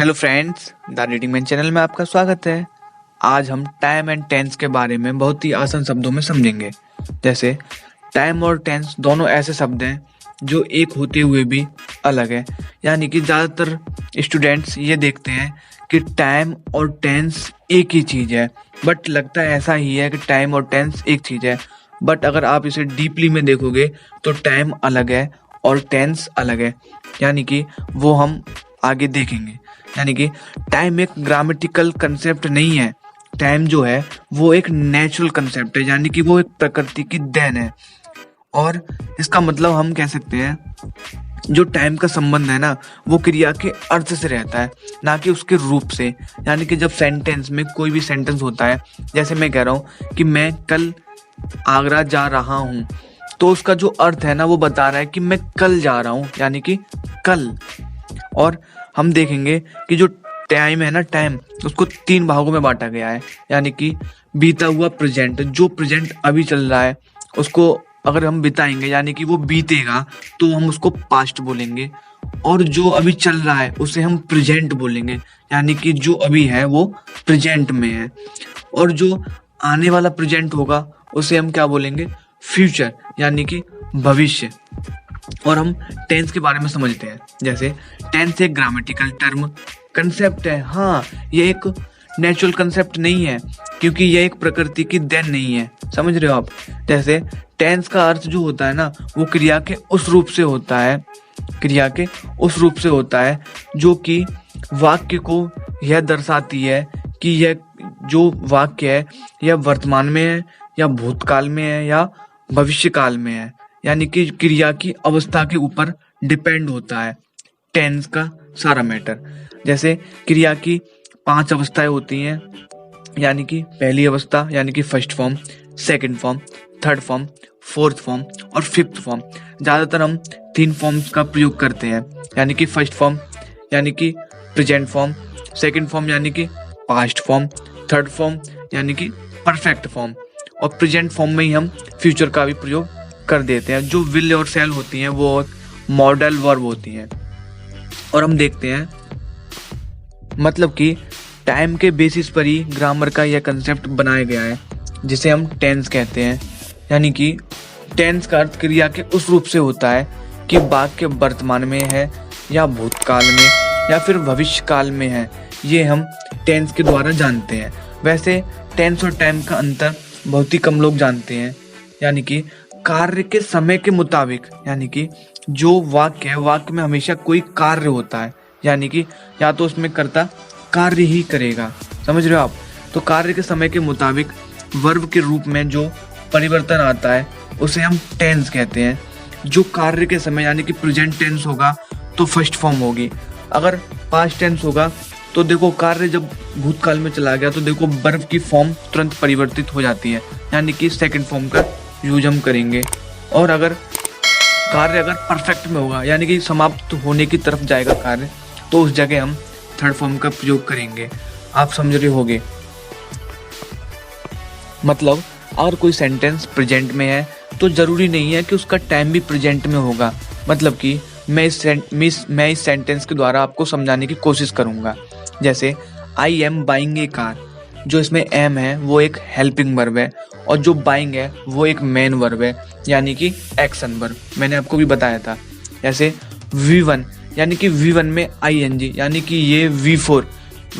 Hello friends, the reading man channel में आपका स्वागत है। आज हम टाइम एंड टेंस के बारे में बहुत ही आसान शब्दों में समझेंगे। जैसे टाइम और टेंस दोनों ऐसे शब्द हैं जो एक होते हुए भी अलग है। यानी कि ज़्यादातर स्टूडेंट्स ये देखते हैं कि टाइम और टेंस एक ही चीज़ है, बट लगता है ऐसा ही है कि टाइम और टेंस एक चीज़ है। बट अगर आप इसे डीपली में देखोगे तो टाइम अलग है और टेंस अलग है। यानी कि वो हम आगे देखेंगे। यानी कि टाइम एक ग्रामेटिकल कंसेप्ट नहीं है। टाइम जो है वो एक नेचुरल कंसेप्ट है, यानी कि वो एक प्रकृति की देन है। और इसका मतलब हम कह सकते हैं जो टाइम का संबंध है ना, वो क्रिया के अर्थ से रहता है, ना कि उसके रूप से। यानी कि जब सेंटेंस में कोई भी सेंटेंस होता है, जैसे मैं कह रहा हूँ कि मैं कल आगरा जा रहा हूँ, तो उसका जो अर्थ है ना वो बता रहा है कि मैं कल जा रहा हूँ, यानी कि कल। और हम देखेंगे कि जो टाइम है ना, टाइम उसको 3 भागों में बांटा गया है। यानी कि बीता हुआ प्रेजेंट, जो प्रेजेंट अभी चल रहा है उसको अगर हम बिताएंगे यानी कि वो बीतेगा तो हम उसको पास्ट बोलेंगे। और जो अभी चल रहा है उसे हम प्रेजेंट बोलेंगे, यानी कि जो अभी है वो प्रेजेंट में है। और जो आने वाला प्रेजेंट होगा उसे हम क्या बोलेंगे, फ्यूचर, यानी कि भविष्य। और हम टेंस के बारे में समझते हैं। जैसे टेंस एक ग्रामेटिकल टर्म कंसेप्ट है। हाँ, ये एक नेचुरल कंसेप्ट नहीं है, क्योंकि ये एक प्रकृति की देन नहीं है। समझ रहे हो आप? जैसे टेंस का अर्थ जो होता है ना, वो क्रिया के उस रूप से होता है, क्रिया के उस रूप से होता है जो कि वाक्य को यह दर्शाती है कि यह जो वाक्य है यह वर्तमान में है या भूतकाल में है या भविष्य काल में है। यानी कि क्रिया की अवस्था के ऊपर डिपेंड होता है टेंस का सारा मैटर। जैसे क्रिया की 5 अवस्थाएं होती हैं, यानी कि पहली अवस्था यानी कि first form, second form, third form, fourth form और फिफ्थ फॉर्म। ज़्यादातर हम 3 फॉर्म्स का प्रयोग करते हैं, यानी कि फर्स्ट फॉर्म यानी कि प्रेजेंट फॉर्म, सेकंड फॉर्म यानी कि पास्ट फॉर्म, थर्ड फॉर्म यानी कि परफेक्ट फॉर्म, और प्रेजेंट फॉर्म में ही हम फ्यूचर का भी प्रयोग कर देते हैं। जो विल और शैल होती हैं वो मॉडल वर्ब होती हैं। और हम देखते हैं मतलब कि टाइम के बेसिस पर ही ग्रामर का यह कंसेप्ट बनाया गया है, जिसे हम टेंस कहते हैं। यानी कि टेंस का अर्थ क्रिया के उस रूप से होता है कि वाक्य वर्तमान में है या भूतकाल में या फिर भविष्य काल में है। ये हम टेंस के द्वारा जानते हैं। वैसे टेंस और टाइम का अंतर बहुत ही कम लोग जानते हैं। यानी कि कार्य के समय के मुताबिक, यानी कि जो वाक्य है, वाक्य में हमेशा कोई कार्य होता है, यानी कि या तो उसमें कर्ता कार्य ही करेगा। समझ रहे हो आप? तो कार्य के समय के मुताबिक वर्ब के रूप में जो परिवर्तन आता है उसे हम टेंस कहते हैं। जो कार्य के समय यानी कि प्रेजेंट टेंस होगा तो फर्स्ट फॉर्म होगी। अगर पास्ट टेंस होगा तो देखो कार्य जब भूतकाल में चला गया तो देखो वर्ब की फॉर्म तुरंत परिवर्तित हो जाती है, यानी कि सेकंड फॉर्म का यूज हम करेंगे। और अगर कार्य अगर परफेक्ट में होगा यानी कि समाप्त होने की तरफ जाएगा कार्य, तो उस जगह हम थर्ड फॉर्म का प्रयोग करेंगे। आप समझ रहे होगे? मतलब अगर कोई सेंटेंस प्रेजेंट में है तो जरूरी नहीं है कि उसका टाइम भी प्रेजेंट में होगा। मतलब कि मैं इस सेंटेंस के द्वारा आपको समझाने की कोशिश करूंगा। जैसे I am buying A car, जो इसमें एम है वो एक हेल्पिंग वर्ब है और जो बाइंग है वो एक मेन वर्ब है, यानी कि एक्शन वर्ब। मैंने आपको भी बताया था। जैसे V1 यानी कि V1 में ING, यानी कि ये V4,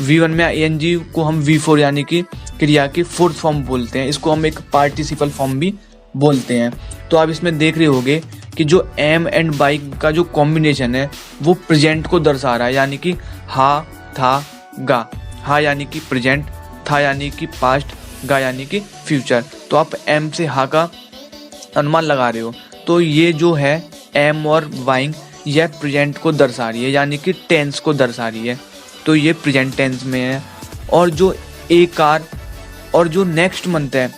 V1 में ING को हम V4 यानी कि क्रिया की फोर्थ फॉर्म बोलते हैं। इसको हम एक पार्टिसिपल फॉर्म भी बोलते हैं। तो आप इसमें देख रहे होगे कि जो एम एंड बाइंग का जो कॉम्बिनेशन है वो प्रेजेंट को दर्शा रहा है, यानी कि हा, था, गा। हा यानी कि प्रेजेंट, था यानी कि पास्ट, गा यानी कि फ्यूचर। तो आप एम से हा का अनुमान लगा रहे हो। तो ये जो है एम और बाइंग, यह प्रेजेंट को दर्शा रही है, यानी कि टेंस को दर्शा रही है। तो ये प्रेजेंट टेंस में है। और जो ए कार और जो नेक्स्ट मंथ है,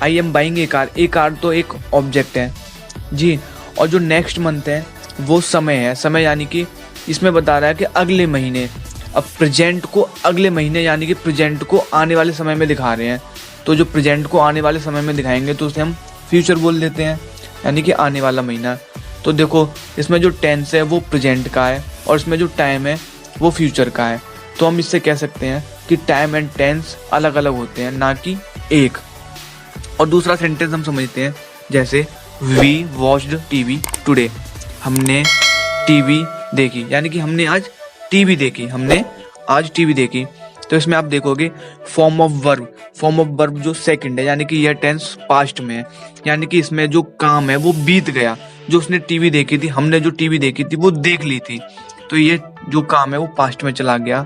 I am buying A car तो एक ऑब्जेक्ट है जी। और जो नेक्स्ट मंथ है वो समय है। समय यानी कि इसमें बता रहा है कि अगले महीने। अब प्रेजेंट को अगले महीने यानी कि प्रेजेंट को आने वाले समय में दिखा रहे हैं। तो जो प्रेजेंट को आने वाले समय में दिखाएंगे तो उसे हम फ्यूचर बोल देते हैं, यानी कि आने वाला महीना। तो देखो इसमें जो टेंस है वो प्रेजेंट का है और इसमें जो टाइम है वो फ्यूचर का है। तो हम इससे कह सकते हैं कि टाइम एंड टेंस अलग अलग होते हैं, ना कि एक। और दूसरा सेंटेंस हम समझते हैं, जैसे वी वॉच्ड टीवी टुडे, हमने टीवी देखी, यानी कि हमने आज टीवी देखी, हमने आज टीवी देखी। तो इसमें आप देखोगे फॉर्म ऑफ वर्ब जो सेकंड है, यानी कि यह टेंस पास्ट में है, यानी कि इसमें जो काम है वो बीत गया। जो उसने टीवी देखी थी, हमने जो टीवी देखी थी वो देख ली थी, तो ये जो काम है वो पास्ट में चला गया।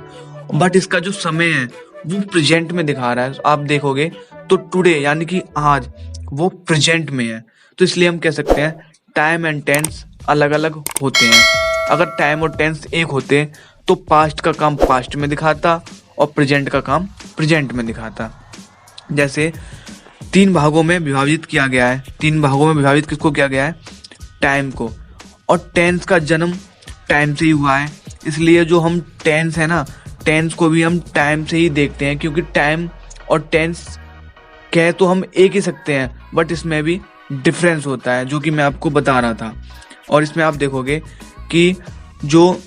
बट इसका जो समय है वो प्रेजेंट में दिखा रहा है। आप देखोगे तो टुडे यानी कि आज, वो प्रेजेंट में है। तो इसलिए हम कह सकते हैं टाइम एंड टेंस अलग अलग होते हैं। अगर टाइम और टेंस एक होते तो पास्ट का काम पास्ट में दिखाता और प्रेजेंट का काम प्रेजेंट में दिखाता। जैसे 3 भागों में विभाजित किया गया है, 3 भागों में विभाजित किसको किया गया है? टाइम को। और टेंस का जन्म टाइम से ही हुआ है, इसलिए जो हम टेंस है ना, टेंस को भी हम टाइम से ही देखते हैं, क्योंकि टाइम और टेंस कह तो हम एक ही सकते हैं, बट इसमें भी डिफरेंस होता है, जो कि मैं आपको बता रहा था। और इसमें आप देखोगे कि जो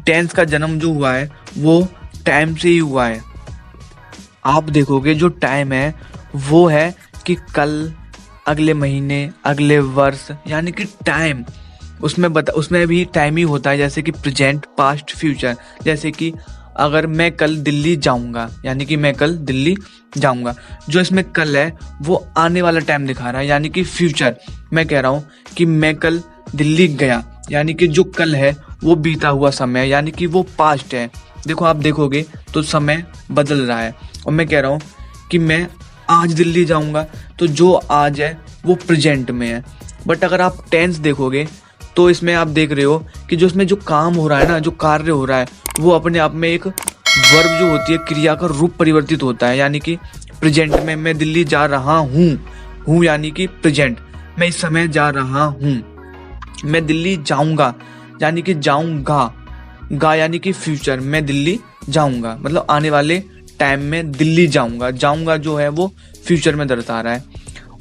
टेंस का जन्म जो हुआ है वो टाइम से ही हुआ है। आप देखोगे जो टाइम है वो है कि कल, अगले महीने, अगले वर्ष, यानी कि टाइम उसमें भी टाइम ही होता है, जैसे कि प्रेजेंट, पास्ट, फ्यूचर। जैसे कि अगर मैं कल दिल्ली जाऊंगा, यानी कि मैं कल दिल्ली जाऊंगा, जो इसमें कल है वो आने वाला टाइम दिखा रहा है, यानी कि फ्यूचर। मैं कह रहा हूँ कि मैं कल दिल्ली गया, यानी कि जो कल है वो बीता हुआ समय है, यानी कि वो पास्ट है। देखो आप देखोगे तो समय बदल रहा है। और मैं कह रहा हूँ कि मैं आज दिल्ली जाऊंगा, तो जो आज है वो प्रेजेंट में है। बट अगर आप टेंस देखोगे तो इसमें आप देख रहे हो कि जो इसमें जो काम हो रहा है ना, जो कार्य हो रहा है, वो अपने आप में एक वर्ब जो होती है, क्रिया का रूप परिवर्तित होता है। यानी कि प्रेजेंट में मैं दिल्ली जा रहा हूँ यानी कि प्रेजेंट, मैं इस समय जा रहा हूँ। मैं दिल्ली जाऊंगा यानी कि जाऊंगा यानी कि फ्यूचर, मैं दिल्ली जाऊंगा मतलब आने वाले टाइम में दिल्ली जाऊंगा जो है वो फ्यूचर में दर्शा रहा है।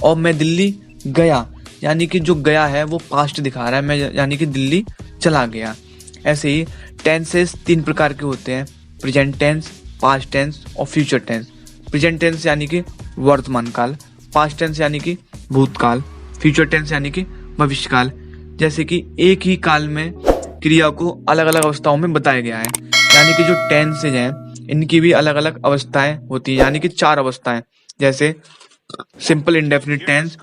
और मैं दिल्ली गया यानी कि जो गया है वो पास्ट दिखा रहा है, मैं यानी कि दिल्ली चला गया। ऐसे ही टेंसेस 3 प्रकार के होते हैं, प्रेजेंट टेंस, पास्ट टेंस और फ्यूचर टेंस। प्रेजेंट टेंस यानी कि वर्तमान काल, पास्ट टेंस यानी कि भूतकाल, फ्यूचर टेंस यानी कि भविष्यकाल। जैसे कि एक ही काल में क्रिया को अलग अलग अवस्थाओं में बताया गया है, यानी कि जो टेंसेज हैं इनकी भी अलग अलग अवस्थाएं होती है, यानी कि 4 अवस्थाएं। जैसे simple indefinite tense,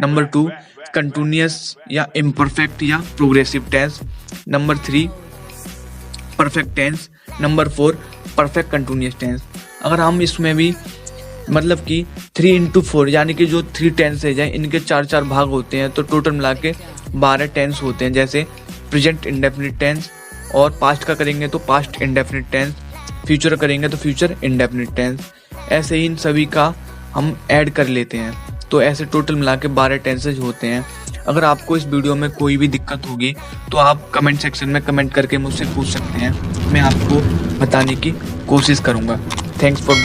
number 2 continuous या इम्परफेक्ट या progressive tense, number 3 perfect tense, number 4 perfect continuous tense. अगर हम इसमें भी मतलब कि 3x4 यानी कि जो 3 टेंसेज हैं इनके 4 भाग होते हैं, तो टोटल मिला के 12 टेंस होते हैं। जैसे प्रेजेंट इंडेफिनिट टेंस, और पास्ट का करेंगे तो पास्ट इंडेफिनिट टेंस, फ्यूचर करेंगे तो फ्यूचर इंडेफिनिट टेंस। ऐसे ही इन सभी का हम ऐड कर लेते हैं, तो ऐसे टोटल मिला के 12 टेंसेज होते हैं। अगर आपको इस वीडियो में कोई भी दिक्कत होगी तो आप कमेंट सेक्शन में कमेंट करके मुझसे पूछ सकते हैं, मैं आपको बताने की कोशिश करूँगा। Thanks for watching.